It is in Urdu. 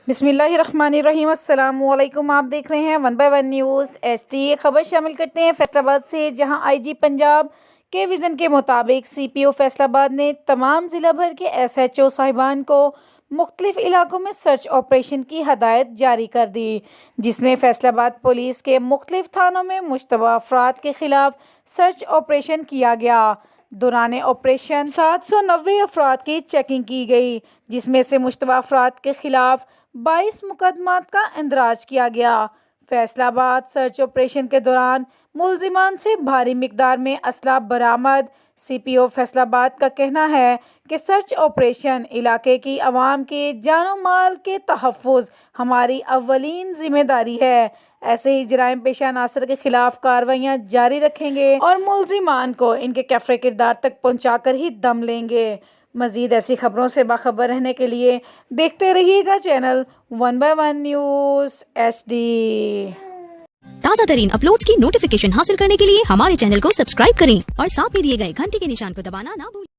بسم اللہ الرحمن الرحیم۔ السلام علیکم، آپ دیکھ رہے ہیں 1 بائی 1 نیوز ایس ٹی۔ یہ خبر شامل کرتے ہیں فیصل آباد سے، جہاں آئی جی پنجاب کے وژن کے مطابق سی پی او فیصل آباد نے تمام ضلع بھر کے ایس ایچ او صاحبان کو مختلف علاقوں میں سرچ آپریشن کی ہدایت جاری کر دی، جس میں فیصل آباد پولیس کے مختلف تھانوں میں مشتبہ افراد کے خلاف سرچ آپریشن کیا گیا۔ دوران آپریشن 790 افراد کی چیکنگ کی گئی، جس میں سے مشتبہ افراد کے خلاف 22 مقدمات کا اندراج کیا گیا۔ فیصل آباد سرچ آپریشن کے دوران ملزمان سے بھاری مقدار میں اسلحہ برآمد۔ سی پی او فیصل آباد کا کہنا ہے کہ سرچ آپریشن علاقے کی عوام کے جان و مال کے تحفظ ہماری اولین ذمہ داری ہے۔ ایسے ہی جرائم پیشہ عناصر کے خلاف کارروائیاں جاری رکھیں گے اور ملزمان کو ان کے کیفر کردار تک پہنچا کر ہی دم لیں گے۔ مزید ایسی خبروں سے باخبر رہنے کے لیے دیکھتے رہیے گا channel 1 by 1 news S D. تازہ ترین اپلوڈز کی نوٹیفیکیشن حاصل کرنے کے لیے ہمارے چینل کو سبسکرائب کریں اور ساتھ میں دیے گئے گھنٹی کے نشان کو دبانا نہ بھولیں۔